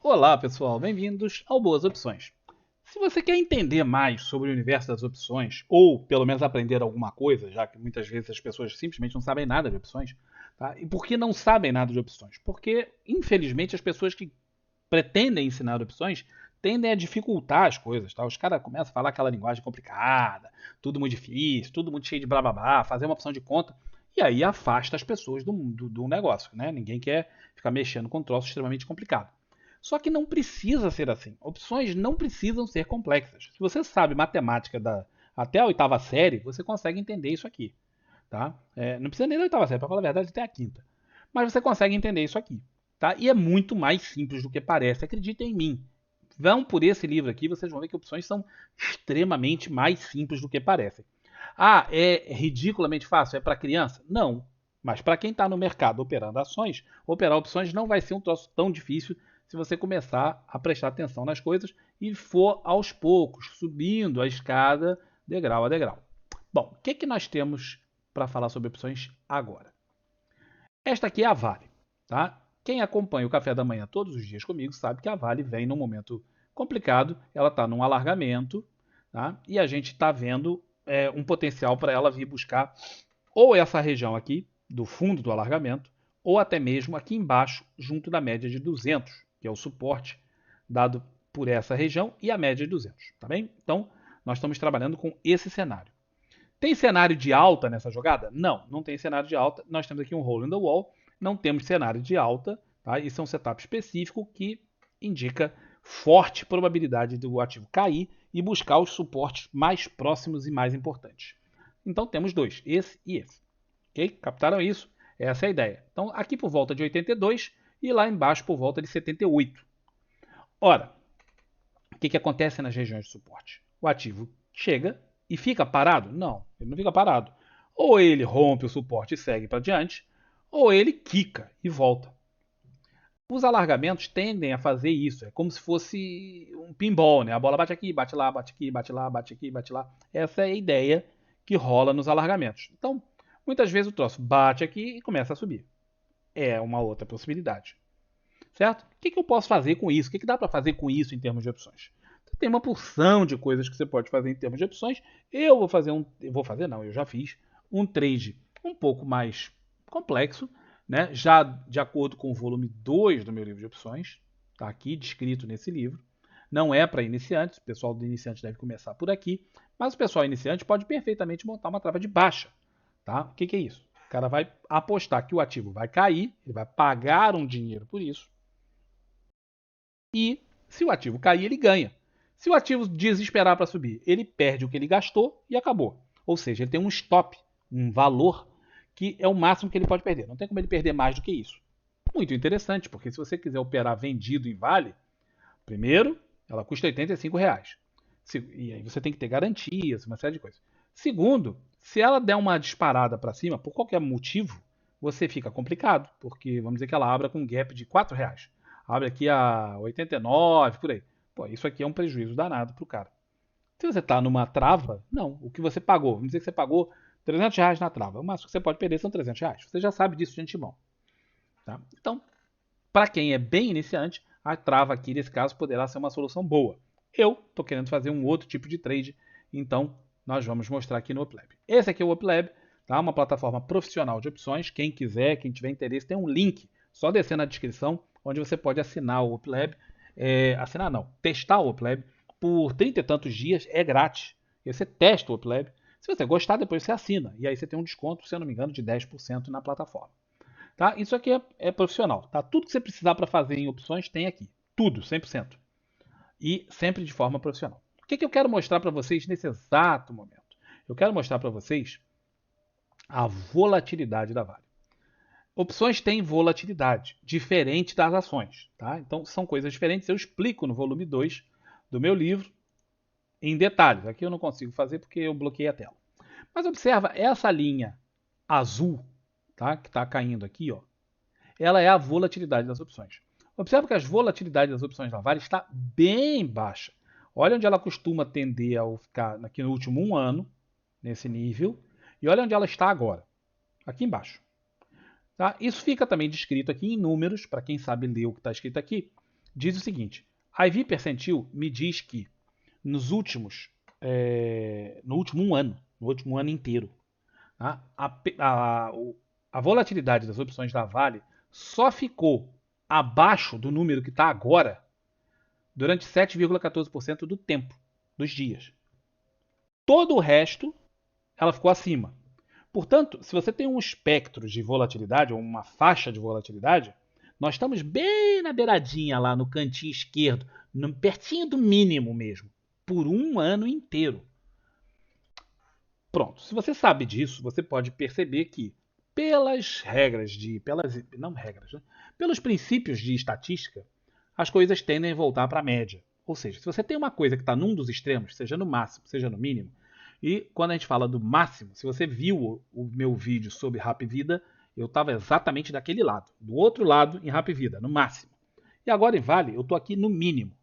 Olá, pessoal, bem-vindos ao Boas Opções. Se você quer entender mais sobre o universo das opções, ou pelo menos aprender alguma coisa, já que muitas vezes as pessoas simplesmente não sabem nada de opções, tá? E por que não sabem nada de opções? Porque, infelizmente, as pessoas que pretendem ensinar opções tendem a dificultar as coisas, tá? Os caras começam a falar aquela linguagem complicada, tudo muito difícil, tudo muito cheio de blá blá blá, fazer uma opção de conta, e aí afasta as pessoas do negócio, né? Ninguém quer ficar mexendo com um troço extremamente complicado. Só que não precisa ser assim. Opções não precisam ser complexas. Se você sabe matemática até a oitava série, você consegue entender isso aqui. Tá? Não precisa nem da oitava série, para falar a verdade, até a quinta. Mas você consegue entender isso aqui. Tá? E é muito mais simples do que parece. Acreditem em mim. Vão por esse livro aqui, vocês vão ver que opções são extremamente mais simples do que parecem. Ah, é ridiculamente fácil? É para criança? Não. Mas para quem está no mercado operando ações, operar opções não vai ser um troço tão difícil se você começar a prestar atenção nas coisas e for aos poucos, subindo a escada degrau a degrau. Bom, o que nós temos para falar sobre opções agora? Esta aqui é a Vale. Tá? Quem acompanha o café da manhã todos os dias comigo sabe que a Vale vem num momento complicado, ela está num alargamento, tá? E a gente está vendo um potencial para ela vir buscar ou essa região aqui, do fundo do alargamento, ou até mesmo aqui embaixo, junto da média de 200, que é o suporte dado por essa região, e a média de 200, tá bem? Então, nós estamos trabalhando com esse cenário. Tem cenário de alta nessa jogada? Não, não tem cenário de alta. Nós temos aqui um hole in the wall, não temos cenário de alta, tá? Isso é um setup específico que indica forte probabilidade do ativo cair e buscar os suportes mais próximos e mais importantes. Então temos dois, esse e esse. Ok? Captaram isso? Essa é a ideia. Então aqui por volta de 82 e lá embaixo por volta de 78. Ora, o que acontece nas regiões de suporte? O ativo chega e fica parado? Não, ele não fica parado. Ou ele rompe o suporte e segue para diante, ou ele quica e volta. Os alargamentos tendem a fazer isso, é como se fosse um pinball, né? A bola bate aqui, bate lá, bate aqui, bate lá, bate aqui, bate lá. Essa é a ideia que rola nos alargamentos. Então, muitas vezes o troço bate aqui e começa a subir. É uma outra possibilidade. Certo? O que eu posso fazer com isso? O que dá para fazer com isso em termos de opções? Tem uma porção de coisas que você pode fazer em termos de opções. Eu vou fazer eu vou fazer não, eu já fiz um trade um pouco mais complexo, né? Já de acordo com o volume 2 do meu livro de opções, está aqui descrito nesse livro. Não é para iniciantes, o pessoal do iniciante deve começar por aqui, mas o pessoal iniciante pode perfeitamente montar uma trava de baixa, tá? O que é isso? O cara vai apostar que o ativo vai cair, ele vai pagar um dinheiro por isso, e se o ativo cair, ele ganha. Se o ativo desesperar para subir, ele perde o que ele gastou e acabou. Ou seja, ele tem um stop, um valor que é o máximo que ele pode perder. Não tem como ele perder mais do que isso. Muito interessante, porque se você quiser operar vendido em Vale, primeiro, ela custa R$ 85. E aí você tem que ter garantias, uma série de coisas. Segundo, se ela der uma disparada para cima, por qualquer motivo, você fica complicado, porque vamos dizer que ela abra com um gap de R$ 4. Abre aqui a 89, por aí. Pô, isso aqui é um prejuízo danado para o cara. Se você está numa trava, não. O que você pagou, vamos dizer que você pagou R$ 300 na trava. O máximo que você pode perder são R$ 300. Você já sabe disso de antemão. Tá? Então, para quem é bem iniciante, a trava aqui, nesse caso, poderá ser uma solução boa. Eu estou querendo fazer um outro tipo de trade, então nós vamos mostrar aqui no UpLab. Esse aqui é o UpLab, tá? Uma plataforma profissional de opções. Quem quiser, quem tiver interesse, tem um link, só descer na descrição, onde você pode assinar o UpLab. Assinar não, testar o UpLab por 30 e tantos dias, é grátis. E você testa o UpLab. Se você gostar, depois você assina. E aí você tem um desconto, se eu não me engano, de 10% na plataforma. Tá? Isso aqui é profissional. Tá? Tudo que você precisar para fazer em opções tem aqui. Tudo, 100%. E sempre de forma profissional. O que eu quero mostrar para vocês nesse exato momento? Eu quero mostrar para vocês a volatilidade da Vale. Opções têm volatilidade, diferente das ações. Tá? Então, são coisas diferentes. Eu explico no volume 2 do meu livro em detalhes. Aqui eu não consigo fazer porque eu bloqueei a tela. Mas observa essa linha azul, tá? Que está caindo aqui, ó. Ela é a volatilidade das opções. Observe que as volatilidades das opções da Vale está bem baixa. Olha onde ela costuma tender a ficar aqui no último um ano, nesse nível, e olha onde ela está agora, aqui embaixo. Tá? Isso fica também descrito aqui em números, para quem sabe ler o que está escrito aqui. diz o seguinte: a IV percentil me diz que nos últimos, no último ano inteiro, tá? A volatilidade das opções da Vale só ficou abaixo do número que está agora durante 7,14% do tempo, dos dias. Todo o resto, ela ficou acima. Portanto, se você tem um espectro de volatilidade, ou uma faixa de volatilidade, nós estamos bem na beiradinha lá, no cantinho esquerdo, pertinho do mínimo mesmo, por um ano inteiro. Pronto, se você sabe disso, você pode perceber que pelas regras de, não regras, né? Pelos princípios de estatística, as coisas tendem a voltar para a média. Ou seja, se você tem uma coisa que está num dos extremos, seja no máximo, seja no mínimo, e quando a gente fala do máximo, se você viu o meu vídeo sobre Rap Vida, eu estava exatamente daquele lado, do outro lado em Rap Vida, no máximo. E agora em Vale, eu estou aqui no mínimo.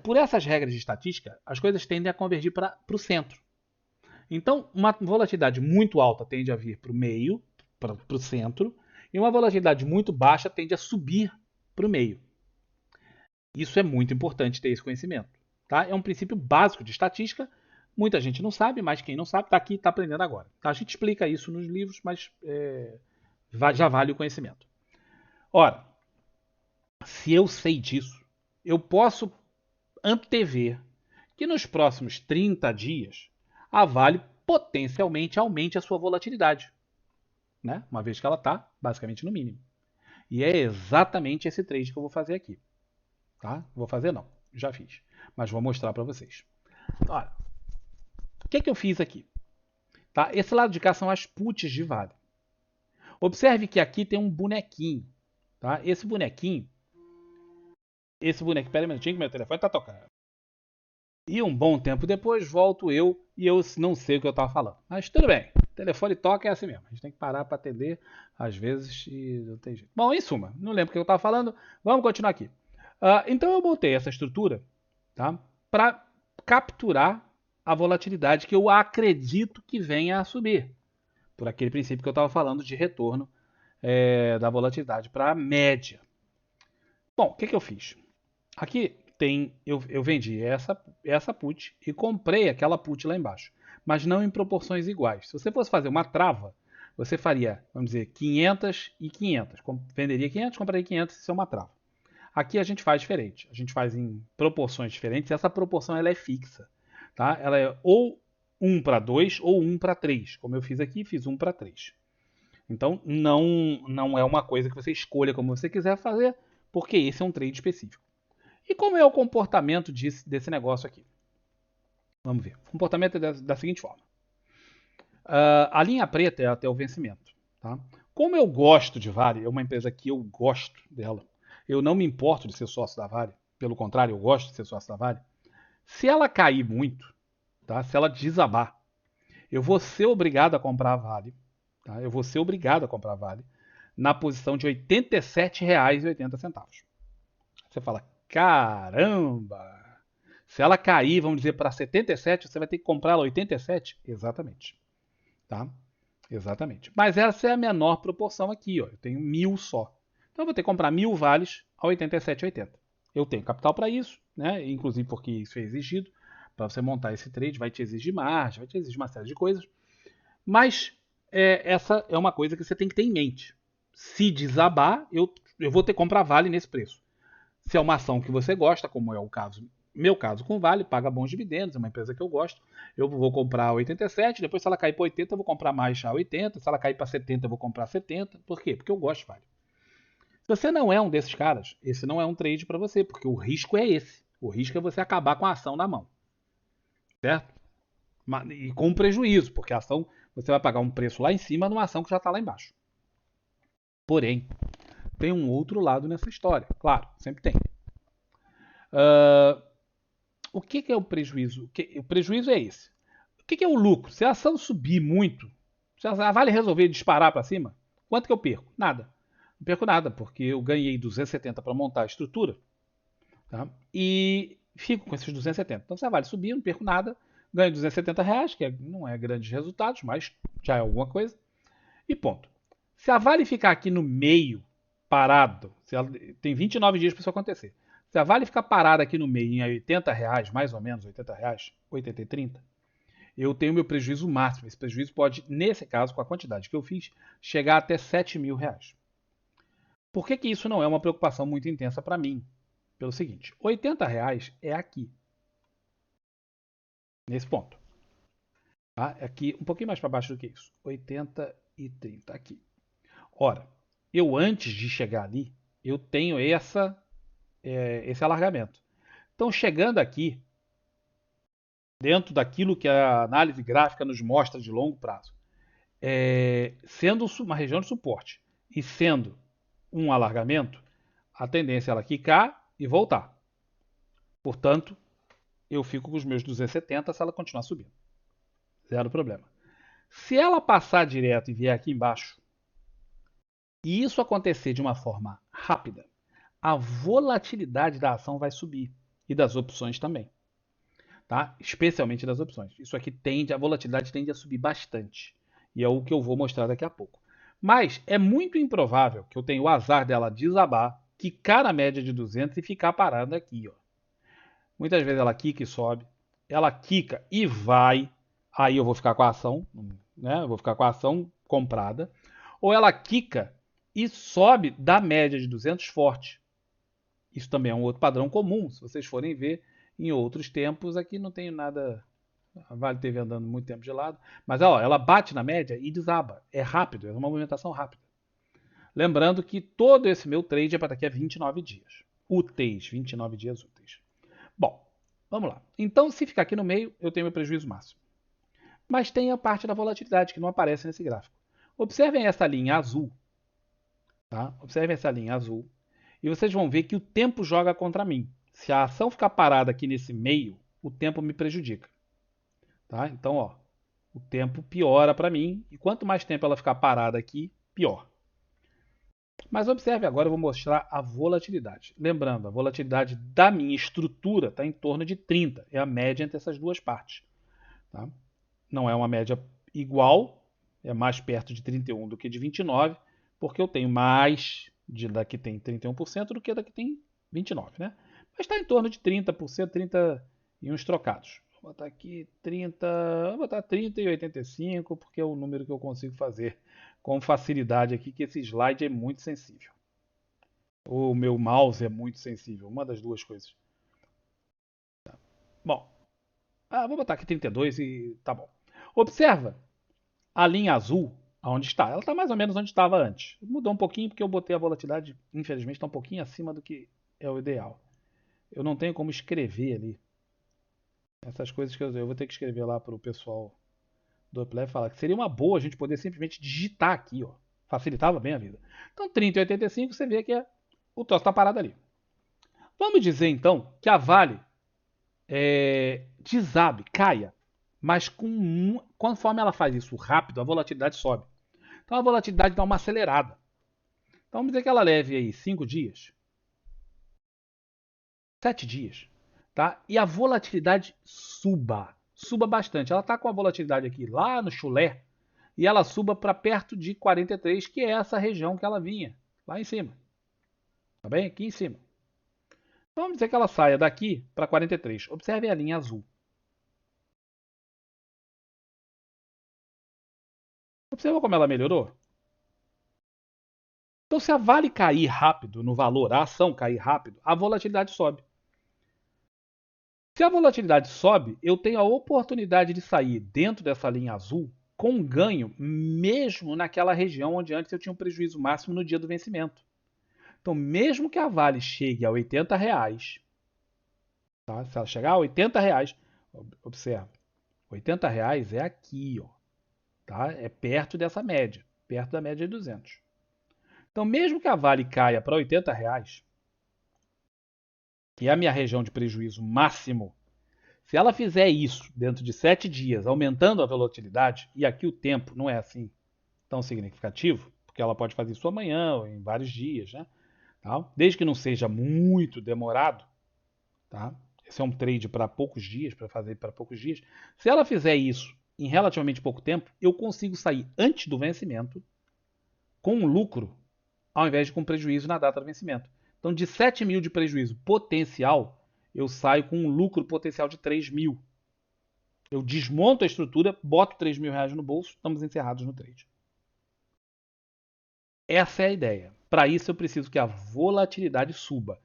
Por essas regras de estatística, as coisas tendem a convergir para o centro. Então, uma volatilidade muito alta tende a vir para o meio, para o centro, e uma volatilidade muito baixa tende a subir para o meio. Isso é muito importante ter esse conhecimento. Tá? É um princípio básico de estatística. Muita gente não sabe, mas quem não sabe está aqui e está aprendendo agora. Tá? A gente explica isso nos livros, mas já vale o conhecimento. Ora, se eu sei disso, eu posso antever que nos próximos 30 dias a Vale potencialmente aumente a sua volatilidade, né? Uma vez que ela está basicamente no mínimo. E é exatamente esse trade que eu vou fazer aqui. Tá? Vou fazer não, já fiz, mas vou mostrar para vocês. Olha, o que eu fiz aqui? Tá? Esse lado de cá são as puts de Vale. Observe que aqui tem um bonequinho. Tá? Esse bonequinho, pera aí um minutinho que meu telefone está tocando. E um bom tempo depois volto eu e eu não sei o que eu estava falando. Mas tudo bem, o telefone toca é assim mesmo. A gente tem que parar para atender às vezes e não tem jeito. Bom, em suma, não lembro o que eu estava falando. Vamos continuar aqui. Então eu montei essa estrutura, tá, para capturar a volatilidade que eu acredito que venha a subir. Por aquele princípio que eu estava falando de retorno da volatilidade para a média. Bom, o que eu fiz? Aqui eu vendi essa put e comprei aquela put lá embaixo, mas não em proporções iguais. Se você fosse fazer uma trava, você faria, vamos dizer, 500 e 500. Venderia 500, compraria 500, isso é uma trava. Aqui a gente faz diferente, a gente faz em proporções diferentes e essa proporção ela é fixa. Tá? Ela é ou 1 para 2 ou 1 para 3. Como eu fiz aqui, fiz 1 para 3. Então não é uma coisa que você escolha como você quiser fazer, porque esse é um trade específico. E como é o comportamento desse negócio aqui? Vamos ver. O comportamento é da seguinte forma. A linha preta é até o vencimento. Tá? Como eu gosto de Vale, é uma empresa que eu gosto dela, eu não me importo de ser sócio da Vale, pelo contrário, eu gosto de ser sócio da Vale. Se ela cair muito, tá? Se ela desabar, eu vou ser obrigado a comprar a Vale. Tá? Eu vou ser obrigado a comprar a Vale na posição de R$ 87,80. Você fala, caramba! Se ela cair, vamos dizer, para 77, você vai ter que comprar ela 87? Exatamente. Tá? Exatamente. Mas essa é a menor proporção aqui. Ó. Eu tenho 1.000 só. Então eu vou ter que comprar 1.000 vales a 87,80. Eu tenho capital para isso, né? Inclusive porque isso é exigido. Para você montar esse trade, vai te exigir margem, vai te exigir uma série de coisas. Mas essa é uma coisa que você tem que ter em mente. Se desabar, eu vou ter que comprar Vale nesse preço. Se é uma ação que você gosta, como é o caso, meu caso com Vale, paga bons dividendos, é uma empresa que eu gosto, eu vou comprar a 87, depois se ela cair para 80, eu vou comprar mais a 80, se ela cair para 70, eu vou comprar 70. Por quê? Porque eu gosto de Vale. Se você não é um desses caras, esse não é um trade para você, porque o risco é esse. O risco é você acabar com a ação na mão. Certo? E com prejuízo, porque a ação você vai pagar um preço lá em cima numa ação que já está lá embaixo. Porém, tem um outro lado nessa história. Claro, sempre tem. O que é o prejuízo? O prejuízo é esse. O que é o lucro? Se a ação subir muito, se a Vale resolver disparar para cima, quanto que eu perco? Nada. Não perco nada, porque eu ganhei 270 para montar a estrutura, tá? E fico com esses 270. Então se a Vale subir, eu não perco nada. Ganho 270 reais, que não é grandes resultados, mas já é alguma coisa. E ponto. Se a Vale ficar aqui no meio, parado, tem 29 dias para isso acontecer. Se a Vale ficar parada aqui no meio em R$ 80, mais ou menos, R$ 80, 80 e 30, eu tenho meu prejuízo máximo. Esse prejuízo pode, nesse caso, com a quantidade que eu fiz, chegar até R$ 7.000. Por que isso não é uma preocupação muito intensa para mim? Pelo seguinte, R$ 80 é aqui, nesse ponto. Tá? Aqui, um pouquinho mais para baixo do que isso. 80 e 30 aqui. Ora, eu antes de chegar ali, eu tenho esse alargamento. Então, chegando aqui, dentro daquilo que a análise gráfica nos mostra de longo prazo, sendo uma região de suporte e sendo um alargamento, a tendência é ela quicar e voltar. Portanto, eu fico com os meus 270 se ela continuar subindo. Zero problema. Se ela passar direto e vier aqui embaixo, e isso acontecer de uma forma rápida, a volatilidade da ação vai subir e das opções também. Tá? Especialmente das opções. Isso aqui a volatilidade tende a subir bastante. E é o que eu vou mostrar daqui a pouco. Mas é muito improvável que eu tenha o azar dela desabar, quicar na média de 200 e ficar parada aqui. Ó. Muitas vezes ela quica e sobe, ela quica e vai, aí eu vou ficar com a ação, né? Eu vou ficar com a ação comprada. Ou ela quica e sobe da média de 200 forte. Isso também é um outro padrão comum, se vocês forem ver em outros tempos. Aqui não tenho nada, a Vale teve andando muito tempo de lado, mas ó, ela bate na média e desaba. É rápido, é uma movimentação rápida. Lembrando que todo esse meu trade é para daqui a 29 dias. Úteis, 29 dias úteis. Bom, vamos lá. Então, se ficar aqui no meio, eu tenho meu prejuízo máximo. Mas tem a parte da volatilidade que não aparece nesse gráfico. Observem essa linha azul. Tá? Observem essa linha azul. E vocês vão ver que o tempo joga contra mim. Se a ação ficar parada aqui nesse meio, o tempo me prejudica. Tá? Então, ó, o tempo piora para mim. E quanto mais tempo ela ficar parada aqui, pior. Mas observe agora, eu vou mostrar a volatilidade. Lembrando, a volatilidade da minha estrutura está em torno de 30. É a média entre essas duas partes. Tá? Não é uma média igual, é mais perto de 31 do que de 29, porque eu tenho mais da que tem 31% do que da que tem 29%. Né? Mas está em torno de 30%, 30 e uns trocados. Vou botar aqui 30, vou botar 30 e 85, porque é o número que eu consigo fazer com facilidade aqui, que esse slide é muito sensível. O meu mouse é muito sensível, uma das duas coisas. Tá. Bom, vou botar aqui 32 e tá bom. Observa a linha azul, aonde está. Ela está mais ou menos onde estava antes. Mudou um pouquinho porque eu botei a volatilidade, infelizmente, está um pouquinho acima do que é o ideal. Eu não tenho como escrever ali. Essas coisas que eu vou ter que escrever lá para o pessoal do Uplevel e falar que seria uma boa a gente poder simplesmente digitar aqui, ó. Facilitava bem a vida. Então 30 e 85 você vê que o troço está parado ali. Vamos dizer então que a Vale desabe, caia, mas conforme ela faz isso rápido, a volatilidade sobe. Então a volatilidade dá uma acelerada. Então vamos dizer que ela leve aí 5 dias, 7 dias, tá? E a volatilidade suba bastante. Ela está com a volatilidade aqui lá no chulé e ela suba para perto de 43, que é essa região que ela vinha, lá em cima. Tá bem? Aqui em cima. Então vamos dizer que ela saia daqui para 43. Observe a linha azul. Observa como ela melhorou? Então, se a Vale cair rápido no valor, a ação cair rápido, a volatilidade sobe. Se a volatilidade sobe, eu tenho a oportunidade de sair dentro dessa linha azul com ganho, mesmo naquela região onde antes eu tinha um prejuízo máximo no dia do vencimento. Então, mesmo que a Vale chegue a R$ 80, tá? Se ela chegar a R$ 80, observa, R$ 80 é aqui, ó, tá? É perto dessa média, perto da média de 200. Então, mesmo que a Vale caia para R$ 80, que é a minha região de prejuízo máximo, se ela fizer isso dentro de 7 dias, aumentando a volatilidade, e aqui o tempo não é assim tão significativo, porque ela pode fazer isso amanhã ou em vários dias, né? Tá? Desde que não seja muito demorado, tá? Esse é um trade para poucos dias, para fazer para poucos dias. Se ela fizer isso em relativamente pouco tempo, eu consigo sair antes do vencimento com um lucro ao invés de com prejuízo na data do vencimento. Então, de 7 mil de prejuízo potencial, eu saio com um lucro potencial de 3 mil. Eu desmonto a estrutura, boto 3 mil reais no bolso, estamos encerrados no trade. Essa é a ideia. Para isso, eu preciso que a volatilidade suba.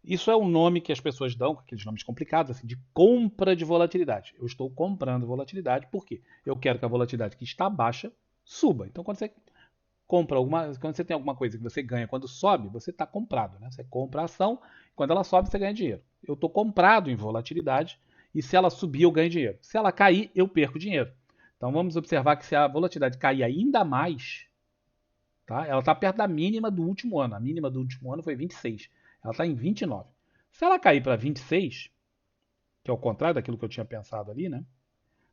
Isso é um nome que as pessoas dão, aqueles nomes complicados, assim, de compra de volatilidade. Eu estou comprando volatilidade, por quê? Eu quero que a volatilidade que está baixa suba. Então, quando você tem alguma coisa que você ganha quando sobe, você está comprado, né? Você compra a ação, quando ela sobe, você ganha dinheiro. Eu estou comprado em volatilidade e se ela subir, eu ganho dinheiro. Se ela cair, eu perco dinheiro. Então vamos observar que se a volatilidade cair ainda mais, tá? Ela está perto da mínima do último ano. A mínima do último ano foi 26. Ela está em 29. Se ela cair para 26, que é o contrário daquilo que eu tinha pensado ali, né?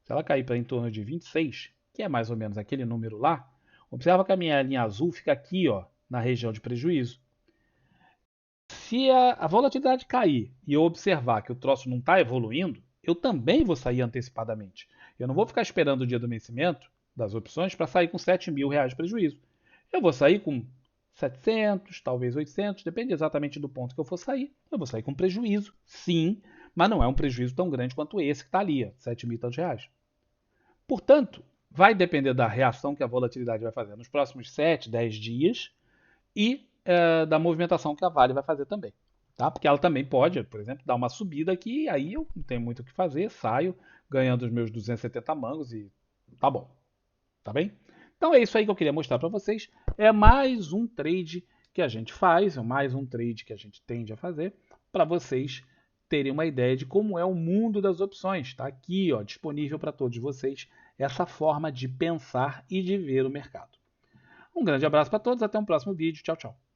Se ela cair para em torno de 26, que é mais ou menos aquele número lá, observa que a minha linha azul fica aqui, ó, na região de prejuízo. Se a volatilidade cair e eu observar que o troço não está evoluindo, eu também vou sair antecipadamente. Eu não vou ficar esperando o dia do vencimento das opções para sair com 7 mil reais de prejuízo. Eu vou sair com 700, talvez 800, depende exatamente do ponto que eu for sair. Eu vou sair com prejuízo, sim, mas não é um prejuízo tão grande quanto esse que está ali, 7 mil e tantos reais. Portanto, vai depender da reação que a volatilidade vai fazer nos próximos 7, 10 dias e da movimentação que a Vale vai fazer também. Tá? Porque ela também pode, por exemplo, dar uma subida aqui, e aí eu não tenho muito o que fazer, saio ganhando os meus 270 mangos e tá bom. Tá bem? Então é isso aí que eu queria mostrar para vocês. É mais um trade que a gente faz, é mais um trade que a gente tende a fazer para vocês terem uma ideia de como é o mundo das opções. Está aqui, ó, disponível para todos vocês essa forma de pensar e de ver o mercado. Um grande abraço para todos, até um próximo vídeo. Tchau, tchau.